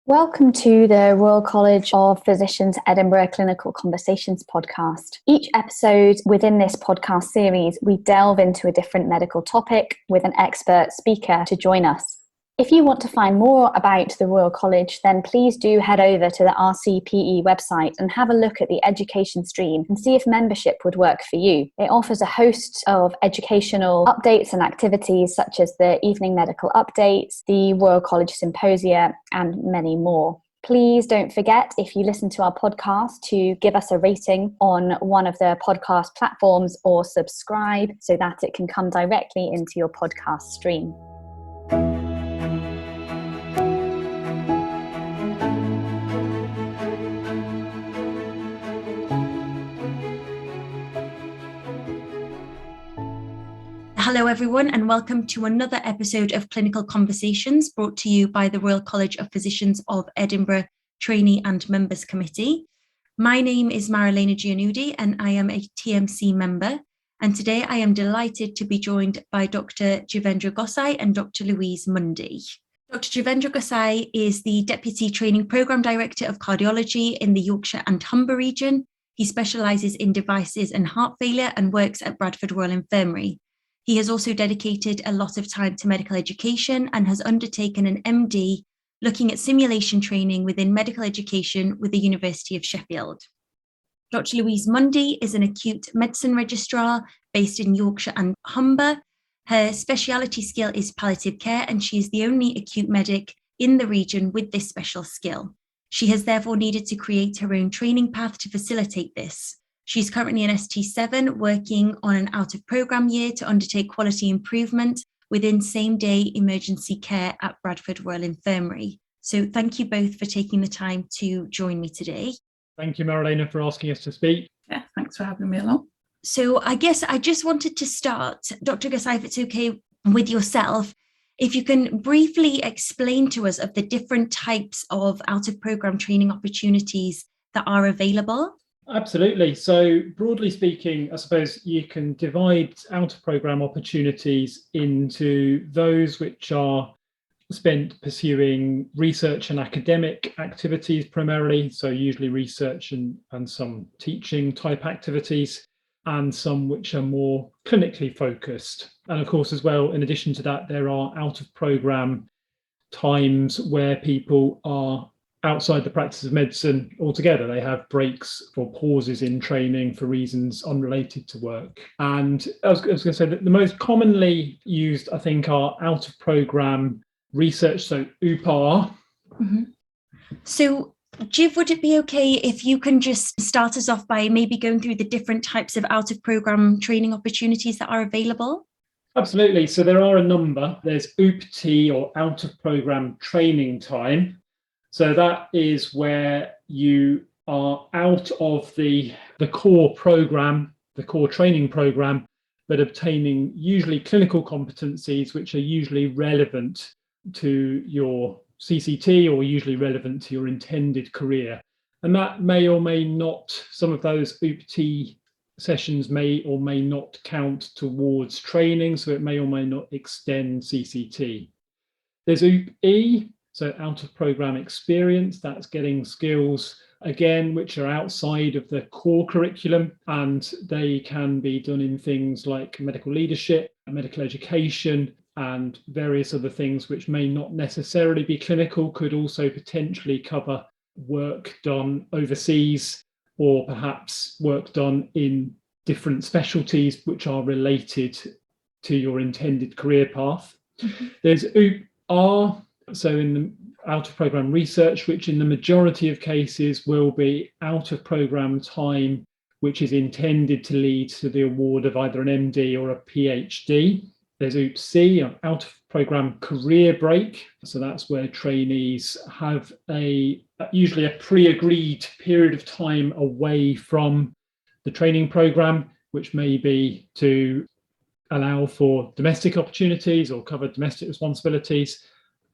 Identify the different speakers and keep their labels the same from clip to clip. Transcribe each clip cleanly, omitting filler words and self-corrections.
Speaker 1: Welcome to the Royal College of Physicians Edinburgh Clinical Conversations podcast. Each episode within this podcast series, we delve into a different medical topic with an expert speaker to join us. If you want to find more about the Royal College, then please do head over to the RCPE website and have a look at the education stream and see if membership would work for you. It offers a host of educational updates and activities such as the evening medical updates, the Royal College Symposia, and many more. Please don't forget, if you listen to our podcast, to give us a rating on one of the podcast platforms or subscribe so that it can come directly into your podcast stream.
Speaker 2: Hello everyone, and welcome to another episode of Clinical Conversations brought to you by the Royal College of Physicians of Edinburgh Trainee and Members Committee. My name is Marilena Giannoudi and I am a T&MC member, and today I am delighted to be joined by Dr. Jivendra Gosai and Dr. Louise Mundy. Dr. Jivendra Gosai is the Deputy Training Programme Director of Cardiology in the Yorkshire and Humber region. He specialises in devices and heart failure and works at Bradford Royal Infirmary. He has also dedicated a lot of time to medical education and has undertaken an MD looking at simulation training within medical education with the University of Sheffield. Dr. Louise Mundy is an acute medicine registrar based in Yorkshire and Humber. Her speciality skill is palliative care, and she is the only acute medic in the region with this special skill. She has therefore needed to create her own training path to facilitate this. She's currently an ST7 working on an out-of-programme year to undertake quality improvement within same-day emergency care at Bradford Royal Infirmary. So thank you both for taking the time to join me today.
Speaker 3: Thank you, Marilena, for asking us to speak.
Speaker 4: Yeah, thanks for having me along.
Speaker 2: So I guess I just wanted to start, Dr. Gosai, if it's okay with yourself, if you can briefly explain to us of the different types of out-of-programme training opportunities that are available.
Speaker 3: Absolutely. So broadly speaking, I suppose you can divide out-of-programme opportunities into those which are spent pursuing research and academic activities primarily, so usually research and some teaching type activities, and some which are more clinically focused. And of course, as well, in addition to that, there are out-of-programme times where people are outside the practice of medicine altogether. They have breaks or pauses in training for reasons unrelated to work. And I was going to say that the most commonly used, I think, are out-of-programme research, so UPAR.
Speaker 2: Mm-hmm. So, Jiv, would it be okay if you can just start us off by maybe going through the different types of out-of-programme training opportunities that are available?
Speaker 3: Absolutely. So there are a number. There's OOP-T, or out-of-programme training time. So that is where you are out of the core programme, the core training programme, but obtaining usually clinical competencies which are usually relevant to your CCT or usually relevant to your intended career. And that may or may not, some of those OOP-T sessions may or may not count towards training, so it may or may not extend CCT. There's OOP-E, so out-of-programme experience. That's getting skills, again, which are outside of the core curriculum, and they can be done in things like medical leadership, medical education, and various other things which may not necessarily be clinical, could also potentially cover work done overseas or perhaps work done in different specialties which are related to your intended career path. Mm-hmm. There's OOP-R, so in the out-of-programme research, which in the majority of cases will be out-of-programme time, which is intended to lead to the award of either an MD or a PhD. There's OOP-C, an out-of-programme career break. So that's where trainees have usually a pre-agreed period of time away from the training programme, which may be to allow for domestic opportunities or cover domestic responsibilities,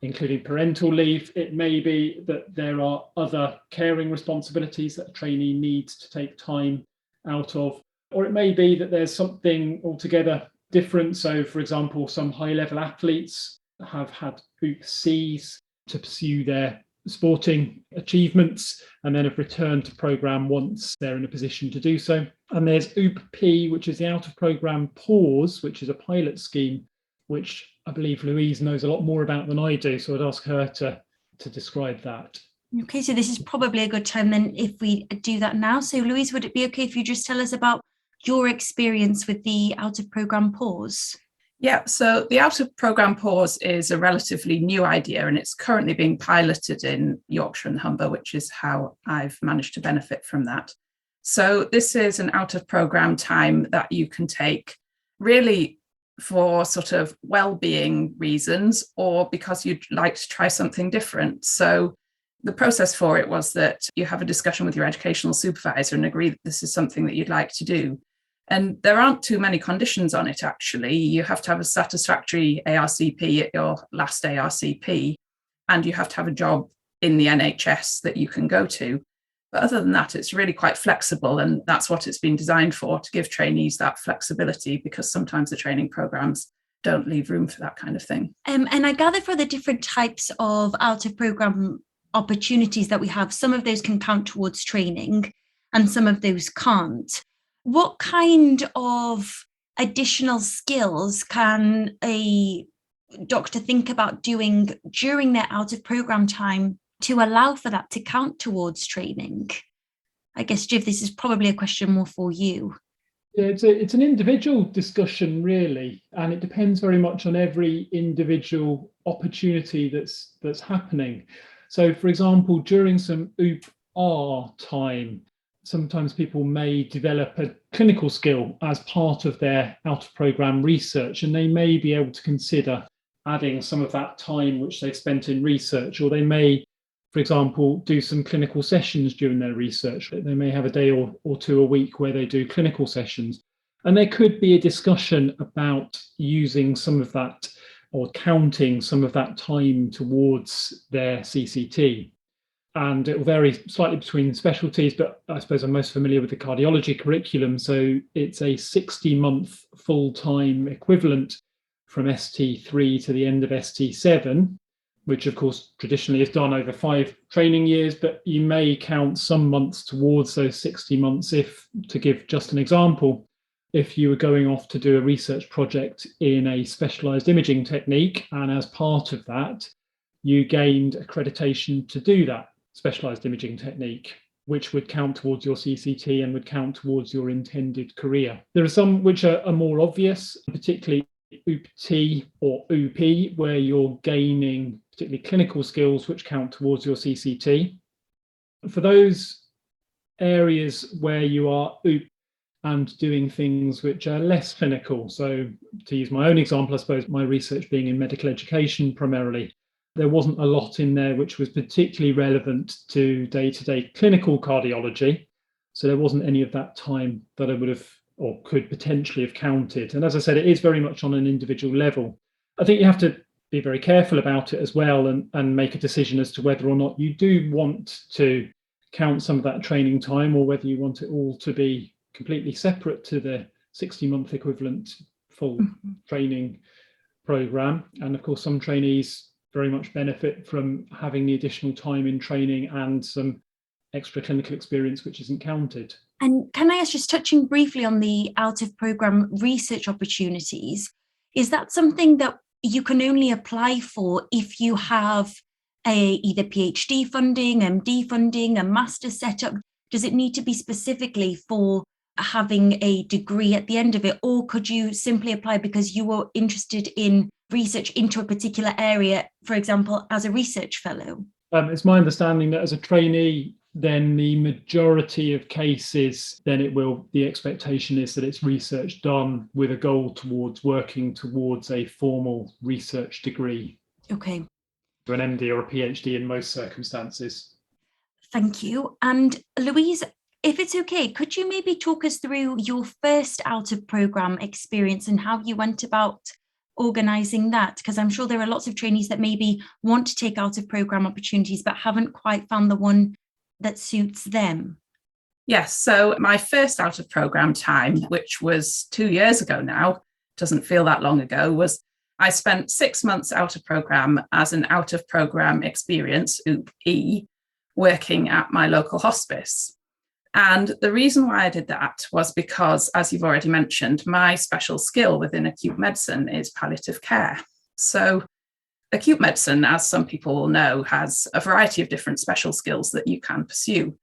Speaker 3: including parental leave. It may be that there are other caring responsibilities that a trainee needs to take time out of, or it may be that there's something altogether different. So, for example, some high-level athletes have had OOP-Cs to pursue their sporting achievements, and then have returned to programme once they're in a position to do so. And there's OOP-P, which is the out-of-programme pause, which is a pilot scheme, which I believe Louise knows a lot more about than I do, so I'd ask her to describe that.
Speaker 2: Okay, so this is probably a good time then if we do that now. So Louise, would it be okay if you just tell us about your experience with the out-of-programme pause?
Speaker 4: Yeah, so the out-of-programme pause is a relatively new idea, and it's currently being piloted in Yorkshire and Humber, which is how I've managed to benefit from that. So this is an out-of-programme time that you can take really for sort of well-being reasons, or because you'd like to try something different. So the process for it was that you have a discussion with your educational supervisor and agree that this is something that you'd like to do. And there aren't too many conditions on it, actually. You have to have a satisfactory ARCP at your last ARCP, and you have to have a job in the NHS that you can go to. But other than that, it's really quite flexible, and that's what it's been designed for, to give trainees that flexibility, because sometimes the training programmes don't leave room for that kind of thing.
Speaker 2: And I gather for the different types of out-of-programme opportunities that we have, some of those can count towards training and some of those can't. What kind of additional skills can a doctor think about doing during their out-of-programme time to allow for that to count towards training? I guess, Jiv, this is probably a question more for you.
Speaker 3: Yeah, it's an individual discussion, really, and it depends very much on every individual opportunity that's happening. So, for example, during some OOP-R time, sometimes people may develop a clinical skill as part of their out-of-programme research, and they may be able to consider adding some of that time which they've spent in research, or they may, for example, do some clinical sessions during their research. They may have a day or two a week where they do clinical sessions. And there could be a discussion about using some of that or counting some of that time towards their CCT. And it will vary slightly between specialties, but I suppose I'm most familiar with the cardiology curriculum. So it's a 60-month full-time equivalent from ST3 to the end of ST7, which of course traditionally is done over 5 training years, but you may count some months towards those 60 months if, to give just an example, if you were going off to do a research project in a specialised imaging technique, and as part of that, you gained accreditation to do that specialised imaging technique, which would count towards your CCT and would count towards your intended career. There are some which are more obvious, particularly OOP-T or OOP, where you're gaining particularly clinical skills which count towards your CCT. For those areas where you are OOP and doing things which are less clinical, so to use my own example, I suppose my research being in medical education primarily, there wasn't a lot in there which was particularly relevant to day-to-day clinical cardiology. So there wasn't any of that time that I would have or could potentially have counted. And as I said, it is very much on an individual level. I think you have to be very careful about it as well and make a decision as to whether or not you do want to count some of that training time, or whether you want it all to be completely separate to the 60-month equivalent full training programme. And of course, some trainees very much benefit from having the additional time in training and some extra clinical experience which isn't counted.
Speaker 2: And can I ask, just touching briefly on the out-of-programme research opportunities, is that something that you can only apply for if you have either PhD funding, MD funding, a master's set up? Does it need to be specifically for having a degree at the end of it, or could you simply apply because you were interested in research into a particular area, for example, as a research fellow?
Speaker 3: It's my understanding that as a trainee, then the majority of cases, the expectation is that it's research done with a goal towards working towards a formal research degree.
Speaker 2: Okay.
Speaker 3: So an MD or a PhD in most circumstances.
Speaker 2: Thank you. And Louise, if it's okay, could you maybe talk us through your first out-of-programme experience and how you went about organising that? Because I'm sure there are lots of trainees that maybe want to take out-of-programme opportunities but haven't quite found the one that suits them.
Speaker 4: Yes, so my first out-of-programme time, which was 2 years ago now, doesn't feel that long ago, was I spent 6 months out of programme as an out of programme experience, OOP-E, working at my local hospice. And the reason why I did that was because, as you've already mentioned, my special skill within acute medicine is palliative care. So acute medicine, as some people will know, has a variety of different special skills that you can pursue.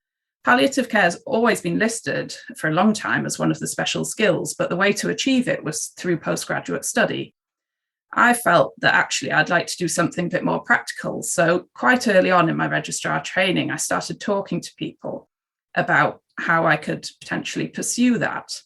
Speaker 4: Palliative care has always been listed for a long time as one of the special skills, but the way to achieve it was through postgraduate study. I felt that actually I'd like to do something a bit more practical. So quite early on in my registrar training, I started talking to people about how I could potentially pursue that.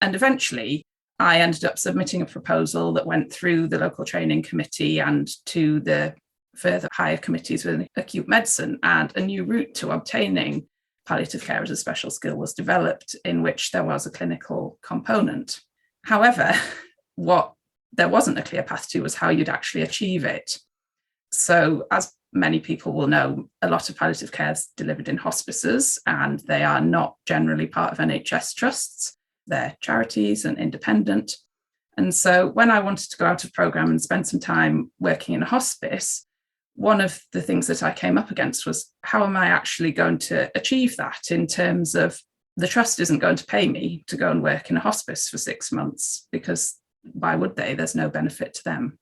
Speaker 4: And eventually, I ended up submitting a proposal that went through the local training committee and to the further higher committees within acute medicine, and a new route to obtaining palliative care as a special skill was developed, in which there was a clinical component. However, what there wasn't a clear path to was how you'd actually achieve it. So, as many people will know, a lot of palliative care is delivered in hospices, and they are not generally part of NHS trusts. They're charities and independent. And so when I wanted to go out of programme and spend some time working in a hospice, one of the things that I came up against was, how am I actually going to achieve that, in terms of the trust isn't going to pay me to go and work in a hospice for 6 months, because why would they? There's no benefit to them.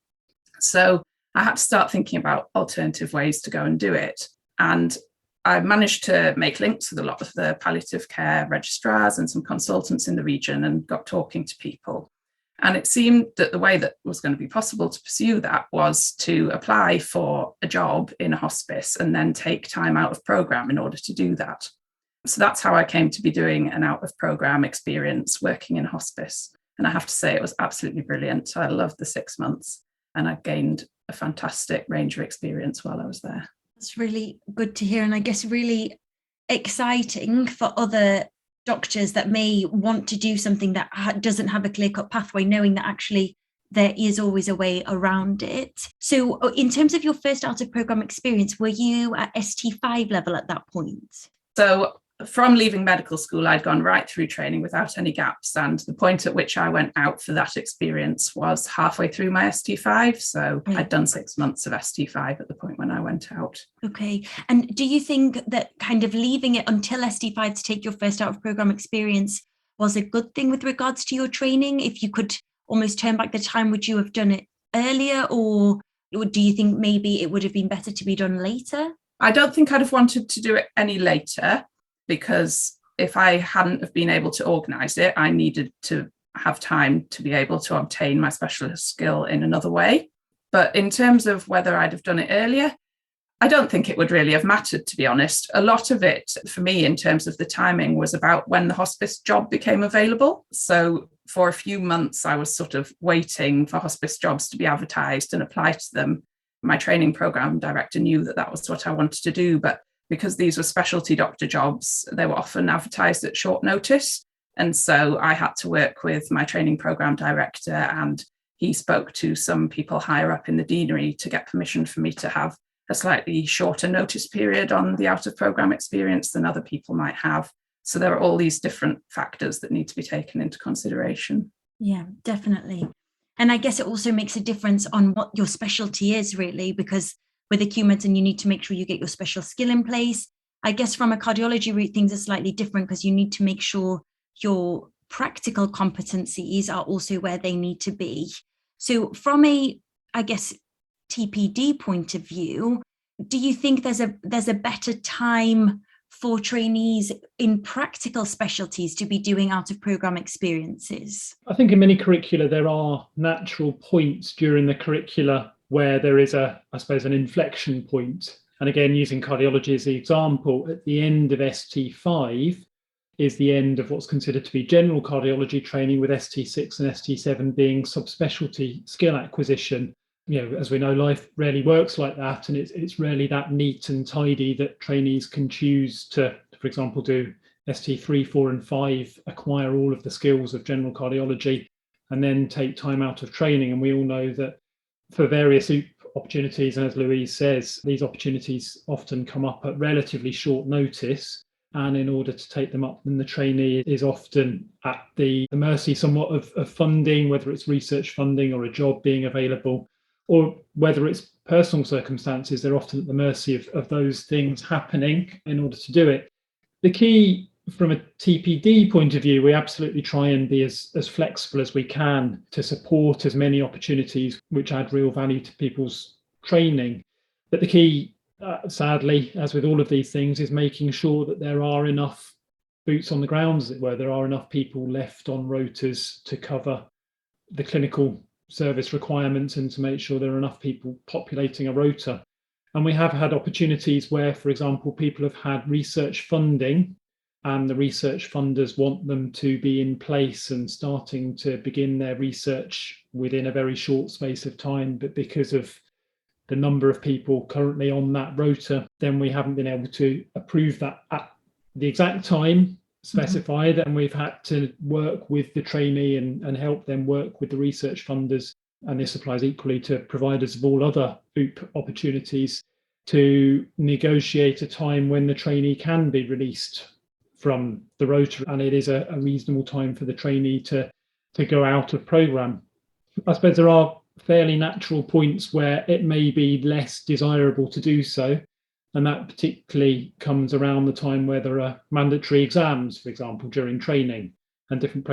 Speaker 4: So I had to start thinking about alternative ways to go and do it. And I managed to make links with a lot of the palliative care registrars and some consultants in the region, and got talking to people. And it seemed that the way that was going to be possible to pursue that was to apply for a job in a hospice and then take time out of programme in order to do that. So that's how I came to be doing an out of programme experience working in a hospice. And I have to say, it was absolutely brilliant. I loved the 6 months, and I gained a fantastic range of experience while I was there.
Speaker 2: That's really good to hear, and I guess really exciting for other doctors that may want to do something that doesn't have a clear-cut pathway, knowing that actually there is always a way around it. So in terms of your first out of programme experience, were you at ST5 level at that point?
Speaker 4: So from leaving medical school, I'd gone right through training without any gaps. And the point at which I went out for that experience was halfway through my ST5. So I'd done 6 months of ST5 at the point when I went out.
Speaker 2: Okay. And do you think that kind of leaving it until ST5 to take your first out of programme experience was a good thing with regards to your training? If you could almost turn back the time, would you have done it earlier, or do you think maybe it would have been better to be done later?
Speaker 4: I don't think I'd have wanted to do it any later, because if I hadn't have been able to organise it, I needed to have time to be able to obtain my specialist skill in another way. But in terms of whether I'd have done it earlier, I don't think it would really have mattered, to be honest. A lot of it for me, in terms of the timing, was about when the hospice job became available. So for a few months, I was sort of waiting for hospice jobs to be advertised and apply to them. My training programme director knew that that was what I wanted to do, but because these were specialty doctor jobs, they were often advertised at short notice. And so I had to work with my training programme director, and he spoke to some people higher up in the deanery to get permission for me to have a slightly shorter notice period on the out of programme experience than other people might have. So there are all these different factors that need to be taken into consideration.
Speaker 2: Yeah, definitely. And I guess it also makes a difference on what your specialty is, really, because with acute medicine, you need to make sure you get your special skill in place. I guess from a cardiology route, things are slightly different, because you need to make sure your practical competencies are also where they need to be. So from a, I guess, TPD point of view, do you think there's a better time for trainees in practical specialties to be doing out of programme experiences?
Speaker 3: I think in many curricula, there are natural points during the curricula where there is an inflection point. And again, using cardiology as the example, at the end of ST5 is the end of what's considered to be general cardiology training, with ST6 and ST7 being subspecialty skill acquisition. As we know, life rarely works like that, and it's rarely that neat and tidy that trainees can choose to, for example, do ST3, 4 and 5, acquire all of the skills of general cardiology, and then take time out of training. And we all know that for various opportunities, and as Louise says, these opportunities often come up at relatively short notice, And in order to take them up, then the trainee is often at the mercy somewhat of funding, whether it's research funding or a job being available, or whether it's personal circumstances. They're often at the mercy of those things happening in order to do it. The key from a TPD point of view, we absolutely try and be as flexible as we can to support as many opportunities which add real value to people's training. But the key, sadly, as with all of these things, is making sure that there are enough boots on the ground, as it were. There are enough people left on rotas to cover the clinical service requirements and to make sure there are enough people populating a rota. And we have had opportunities where, for example, people have had research funding and the research funders want them to be in place and starting to begin their research within a very short space of time. But because of the number of people currently on that rota, then we haven't been able to approve that at the exact time specified. And we've had to work with the trainee and help them work with the research funders. And this applies equally to providers of all other OOP opportunities to negotiate a time when the trainee can be released from the rota, and it is a reasonable time for the trainee to go out of programme. I suppose there are fairly natural points where it may be less desirable to do so, and that particularly comes around the time where there are mandatory exams, for example, during training, and different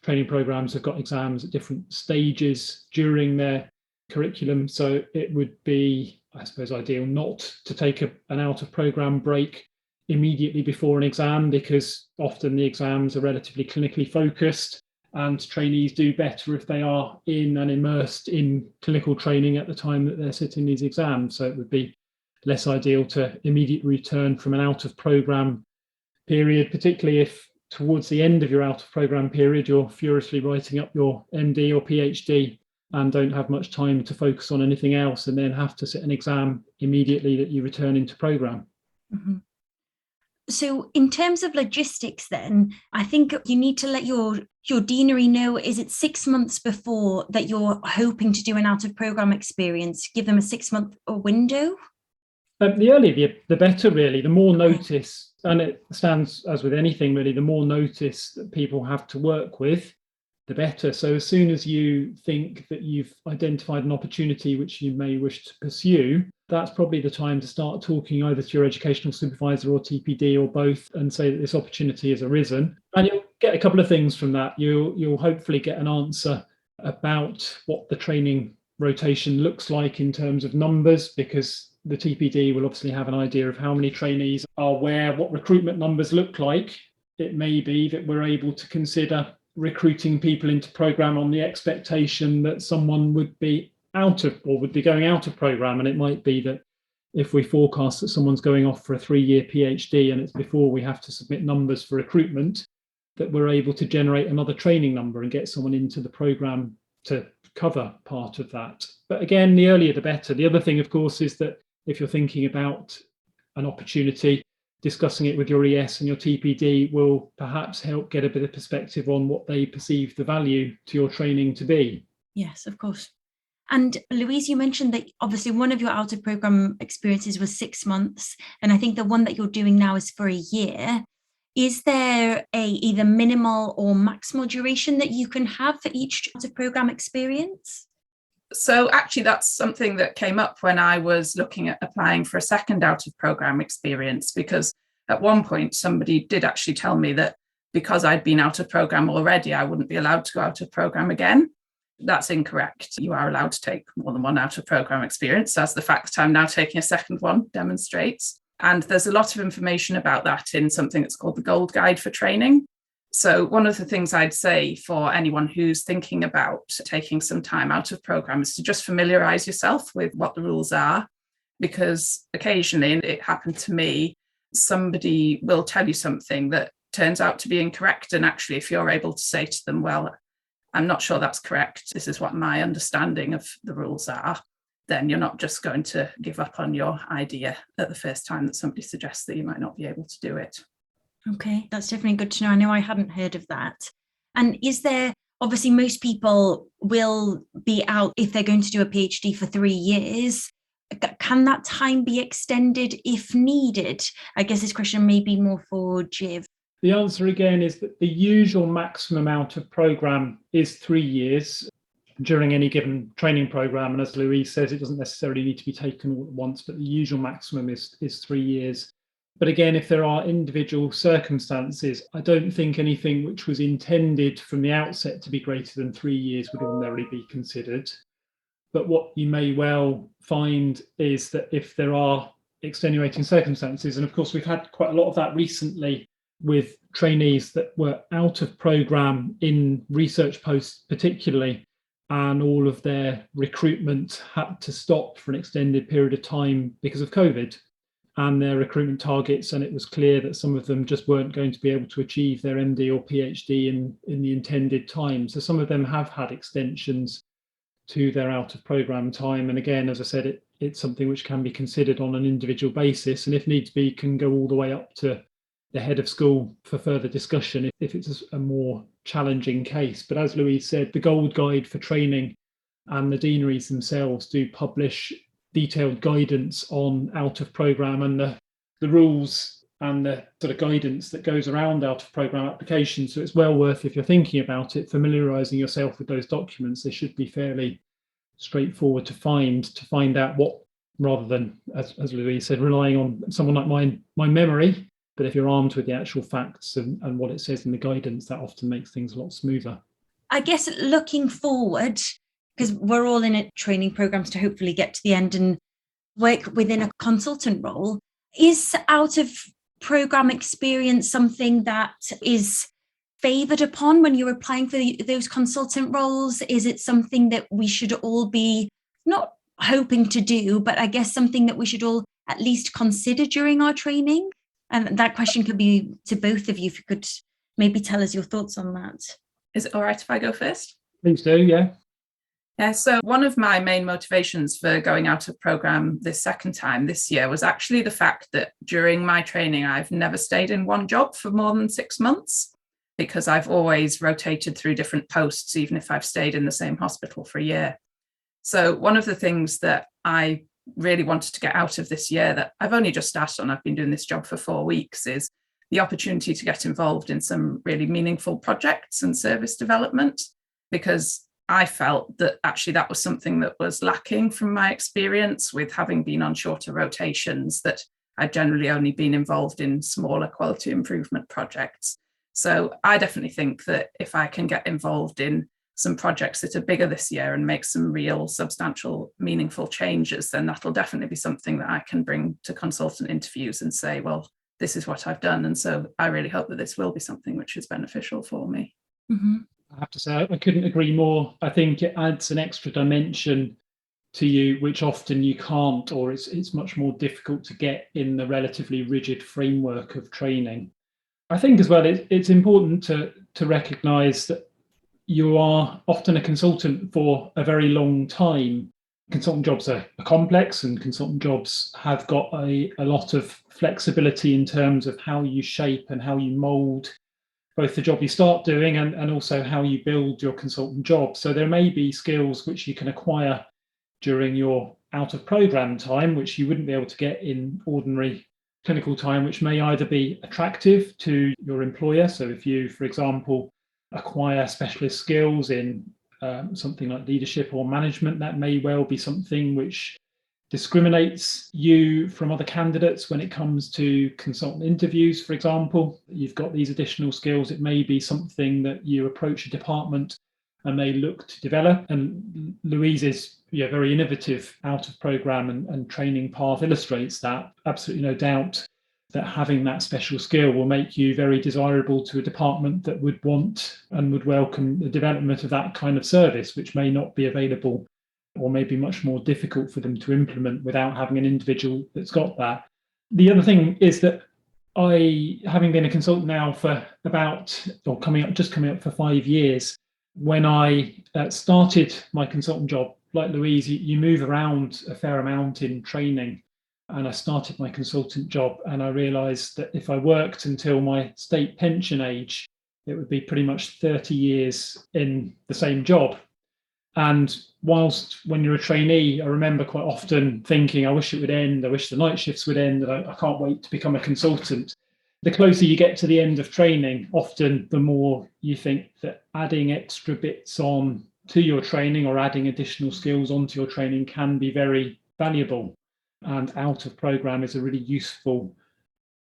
Speaker 3: training programmes have got exams at different stages during their curriculum. So it would be, I suppose, ideal not to take an out of programme break immediately before an exam, because often the exams are relatively clinically focused and trainees do better if they are in and immersed in clinical training at the time that they're sitting these exams. So it would be less ideal to immediately return from an out of programme period, particularly if towards the end of your out of programme period you're furiously writing up your MD or PhD and don't have much time to focus on anything else, and then have to sit an exam immediately that you return into programme.
Speaker 2: Mm-hmm. So in terms of logistics then, I think you need to let your deanery know, is it 6 months before that you're hoping to do an out of programme experience? Give them a 6-month window?
Speaker 3: The earlier, the better, really. The more notice, and it stands as with anything really, the more notice that people have to work with, the better. So as soon as you think that you've identified an opportunity which you may wish to pursue, that's probably the time to start talking either to your educational supervisor or TPD or both, and say that this opportunity has arisen. And you'll get a couple of things from that. You'll hopefully get an answer about what the training rotation looks like in terms of numbers, because the TPD will obviously have an idea of how many trainees are where, what recruitment numbers look like. It may be that we're able to consider recruiting people into programme on the expectation that someone would be out of or would be going out of programme, and it might be that if we forecast that someone's going off for a 3-year PhD and it's before we have to submit numbers for recruitment, that we're able to generate another training number and get someone into the programme to cover part of that. But again, the earlier the better. The other thing, of course, is that if you're thinking about an opportunity, discussing it with your ES and your TPD will perhaps help get a bit of perspective on what they perceive the value to your training to be.
Speaker 2: Yes, of course. And Louise, you mentioned that obviously one of your out of programme experiences was 6 months, and I think the one that you're doing now is for a year. Is there a either minimal or maximal duration that you can have for each out of programme experience?
Speaker 4: So actually, that's something that came up when I was looking at applying for a second out of programme experience, because at one point somebody did actually tell me that because I'd been out of programme already, I wouldn't be allowed to go out of programme again. That's incorrect. You are allowed to take more than one out of programme experience, as the fact that I'm now taking a second one demonstrates. And there's a lot of information about that in something that's called the Gold Guide for Training. So one of the things I'd say for anyone who's thinking about taking some time out of programme is to just familiarise yourself with what the rules are, because occasionally, and it happened to me, somebody will tell you something that turns out to be incorrect. And actually, if you're able to say to them, well, I'm not sure that's correct, this is what my understanding of the rules are, then you're not just going to give up on your idea at the first time that somebody suggests that you might not be able to do it.
Speaker 2: Okay, that's definitely good to know. I know I hadn't heard of that. And is there, obviously most people will be out if they're going to do a PhD for 3 years. Can that time be extended if needed? I guess this question may be more for Jiv.
Speaker 3: The answer again is that the usual maximum out of programme is 3 years during any given training programme. And as Louise says, it doesn't necessarily need to be taken all at once, but the usual maximum is 3 years. But again, if there are individual circumstances, I don't think anything which was intended from the outset to be greater than 3 years would ordinarily be considered. But what you may well find is that if there are extenuating circumstances, and of course we've had quite a lot of that recently with trainees that were out of programme in research posts particularly, and all of their recruitment had to stop for an extended period of time because of COVID and their recruitment targets, and it was clear that some of them just weren't going to be able to achieve their MD or PhD in the intended time. So some of them have had extensions to their out of programme time. And again, as I said, it's something which can be considered on an individual basis, and if needs be, can go all the way up to the head of school for further discussion if it's a more challenging case. But as Louise said, the Gold Guide for Training and the deaneries themselves do publish detailed guidance on out of programme and the rules and the sort of guidance that goes around out of programme applications. So it's well worth, if you're thinking about it, familiarising yourself with those documents. They should be fairly straightforward to find out what, rather than, as Louise said, relying on someone like my memory. But if you're armed with the actual facts and what it says in the guidance, that often makes things a lot smoother.
Speaker 2: I guess looking forward, because we're all in training programs to hopefully get to the end and work within a consultant role, is out of program experience something that is favoured upon when you're applying for those consultant roles? Is it something that we should all be not hoping to do, but I guess something that we should all at least consider during our training? And that question could be to both of you, if you could maybe tell us your thoughts on that.
Speaker 4: Is it all right if I go first?
Speaker 3: Please do, yeah.
Speaker 4: Yeah, so one of my main motivations for going out of programme this second time this year was actually the fact that during my training, I've never stayed in one job for more than 6 months, because I've always rotated through different posts, even if I've stayed in the same hospital for a year. So one of the things that I really wanted to get out of this year, that I've only just started on, I've been doing this job for 4 weeks, is the opportunity to get involved in some really meaningful projects and service development, because I felt that actually that was something that was lacking from my experience with having been on shorter rotations, that I've generally only been involved in smaller quality improvement projects. So I definitely think that if I can get involved in some projects that are bigger this year and make some real substantial, meaningful changes, then that'll definitely be something that I can bring to consultant interviews and say, well, this is what I've done. And so I really hope that this will be something which is beneficial for me.
Speaker 2: Mm-hmm.
Speaker 3: I have to say, I couldn't agree more. I think it adds an extra dimension to you, which often you can't, or it's much more difficult to get in the relatively rigid framework of training. I think as well, it's important to recognise that you are often a consultant for a very long time. Consultant jobs are complex, and consultant jobs have got a lot of flexibility in terms of how you shape and how you mould both the job you start doing and also how you build your consultant job. So there may be skills which you can acquire during your out of programme time, which you wouldn't be able to get in ordinary clinical time, which may either be attractive to your employer. So if you, for example, acquire specialist skills in something like leadership or management, that may well be something which discriminates you from other candidates when it comes to consultant interviews, for example. You've got these additional skills. It may be something that you approach a department and they look to develop. And Louise's very innovative out of programme and training path illustrates that. Absolutely no doubt that having that special skill will make you very desirable to a department that would want and would welcome the development of that kind of service, which may not be available or may be much more difficult for them to implement without having an individual that's got that. The other thing is that I, having been a consultant now for coming up for 5 years, when I started my consultant job, like Louise, you move around a fair amount in training. And I started my consultant job and I realised that if I worked until my state pension age, it would be pretty much 30 years in the same job. And whilst when you're a trainee, I remember quite often thinking, I wish it would end, I wish the night shifts would end, and I can't wait to become a consultant. The closer you get to the end of training, often the more you think that adding extra bits on to your training or adding additional skills onto your training can be very valuable. And out of programme is a really useful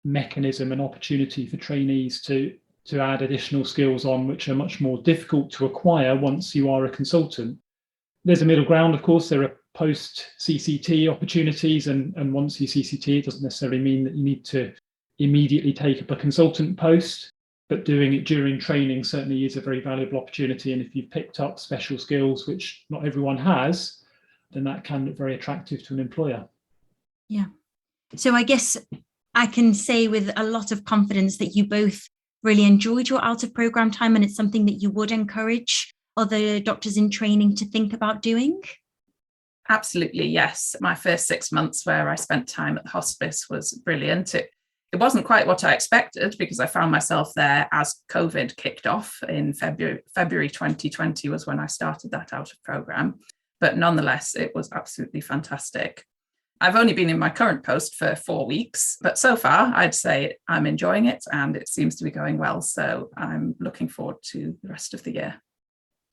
Speaker 3: mechanism and opportunity for trainees to add additional skills on, which are much more difficult to acquire once you are a consultant. There's a middle ground, of course. There are post-CCT opportunities, and once you CCT, it doesn't necessarily mean that you need to immediately take up a consultant post, but doing it during training certainly is a very valuable opportunity. And if you've picked up special skills, which not everyone has, then that can look very attractive to an employer.
Speaker 2: Yeah. So I guess I can say with a lot of confidence that you both really enjoyed your out of programme time, and it's something that you would encourage other doctors in training to think about doing?
Speaker 4: Absolutely, yes. My first 6 months where I spent time at the hospice was brilliant. It wasn't quite what I expected, because I found myself there as COVID kicked off in February 2020 was when I started that out of programme. But nonetheless, it was absolutely fantastic. I've only been in my current post for 4 weeks, but so far I'd say I'm enjoying it and it seems to be going well. So I'm looking forward to the rest of the year.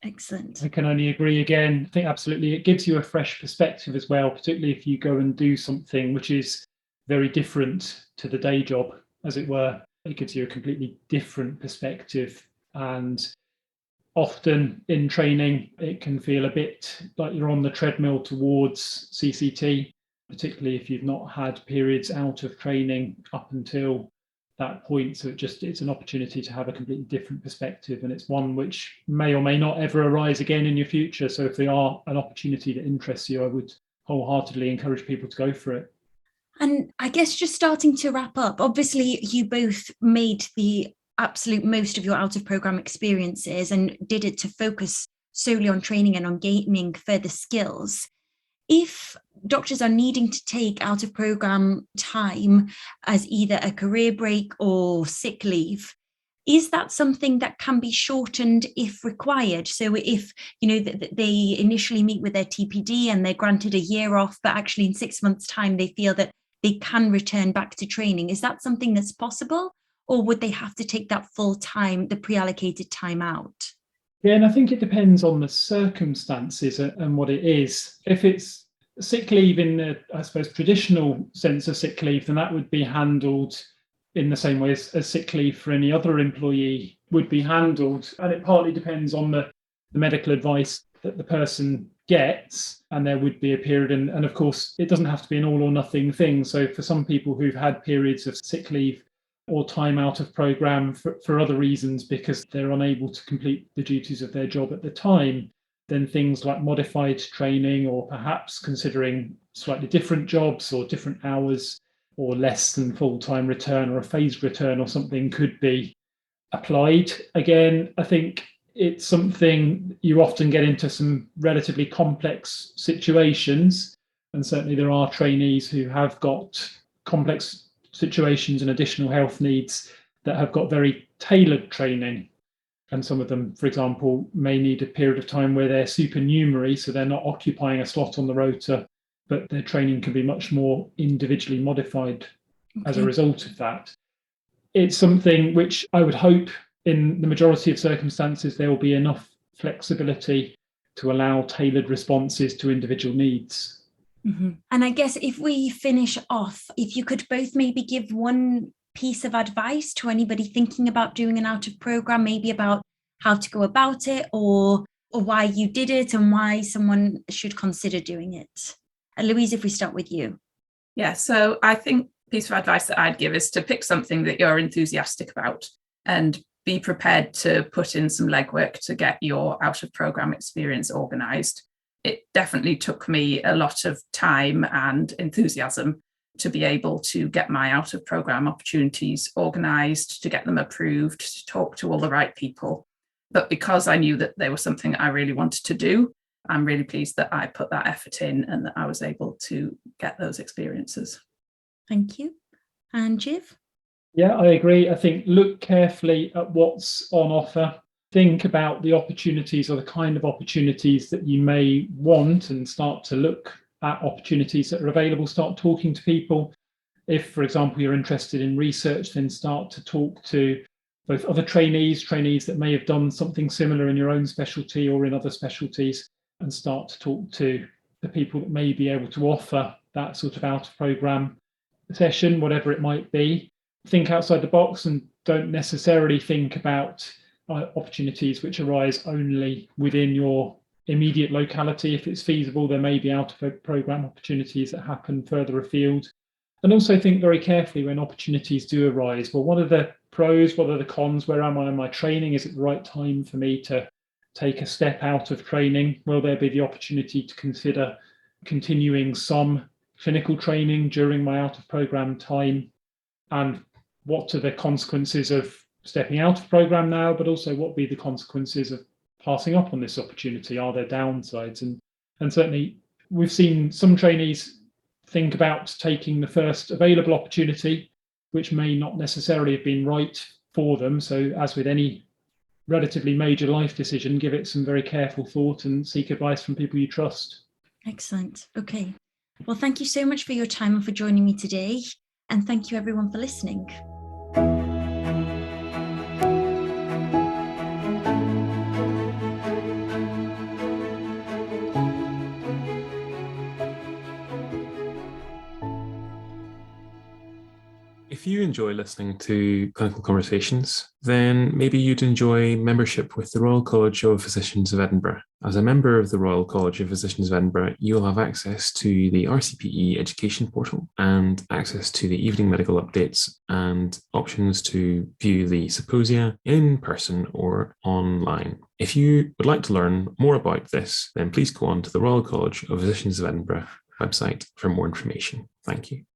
Speaker 2: Excellent.
Speaker 3: I can only agree again. I think absolutely it gives you a fresh perspective as well, particularly if you go and do something which is very different to the day job, as it were. It gives you a completely different perspective. And often in training, it can feel a bit like you're on the treadmill towards CCT, particularly if you've not had periods out of training up until that point. So it's an opportunity to have a completely different perspective, and it's one which may or may not ever arise again in your future. So if they are an opportunity that interests you, I would wholeheartedly encourage people to go for it.
Speaker 2: And I guess just starting to wrap up, obviously you both made the absolute most of your out of programme experiences and did it to focus solely on training and on gaining further skills. If doctors are needing to take out of programme time as either a career break or sick leave, is that something that can be shortened if required? So if, they initially meet with their TPD and they're granted a year off, but actually in 6 months' time, they feel that they can return back to training, is that something that's possible? Or would they have to take that full time, the pre-allocated time out?
Speaker 3: Yeah, and I think it depends on the circumstances and what it is. If it's sick leave in the, I suppose, traditional sense of sick leave, then that would be handled in the same way as sick leave for any other employee would be handled. And it partly depends on the medical advice that the person gets, and there would be a period. And of course, it doesn't have to be an all or nothing thing. So for some people who've had periods of sick leave or time out of programme for other reasons because they're unable to complete the duties of their job at the time, then things like modified training or perhaps considering slightly different jobs or different hours or less than full-time return or a phased return or something could be applied. Again, I think it's something you often get into some relatively complex situations, and certainly there are trainees who have got complex situations and additional health needs that have got very tailored training. And some of them, for example, may need a period of time where they're supernumerary, so they're not occupying a slot on the rota, but their training can be much more individually modified as a result of that. It's something which I would hope in the majority of circumstances there will be enough flexibility to allow tailored responses to individual needs.
Speaker 2: Mm-hmm. And I guess if we finish off, if you could both maybe give one piece of advice to anybody thinking about doing an out of programme, maybe about how to go about it or why you did it and why someone should consider doing it. Louise, if we start with you.
Speaker 4: Yeah, so I think piece of advice that I'd give is to pick something that you're enthusiastic about and be prepared to put in some legwork to get your out of programme experience organised. It definitely took me a lot of time and enthusiasm to be able to get my out of programme opportunities organised, to get them approved, to talk to all the right people. But because I knew that they were something I really wanted to do, I'm really pleased that I put that effort in and that I was able to get those experiences.
Speaker 2: Thank you. And Jiv?
Speaker 3: Yeah, I agree. I think look carefully at what's on offer. think about the opportunities or the kind of opportunities that you may want and start to look at opportunities that are available, start talking to people. If, for example, you're interested in research, then start to talk to both other trainees that may have done something similar in your own specialty or in other specialties, and start to talk to the people that may be able to offer that sort of out of programme session, whatever it might be. Think outside the box and don't necessarily think about opportunities which arise only within your immediate locality. If it's feasible, there may be out of programme opportunities that happen further afield. And also think very carefully when opportunities do arise. Well, what are the pros? What are the cons? Where am I in my training? Is it the right time for me to take a step out of training? Will there be the opportunity to consider continuing some clinical training during my out of programme time? And what are the consequences of stepping out of programme now, but also what will be the consequences of passing up on this opportunity? Are there downsides? And certainly we've seen some trainees think about taking the first available opportunity, which may not necessarily have been right for them. So as with any relatively major life decision, give it some very careful thought and seek advice from people you trust.
Speaker 2: Excellent. Okay. Well, thank you so much for your time and for joining me today. And thank you everyone for listening.
Speaker 5: If you enjoy listening to clinical conversations, then maybe you'd enjoy membership with the Royal College of Physicians of Edinburgh. As a member of the Royal College of Physicians of Edinburgh, you'll have access to the RCPE education portal and access to the evening medical updates and options to view the symposia in person or online. If you would like to learn more about this, then please go on to the Royal College of Physicians of Edinburgh website for more information. Thank you.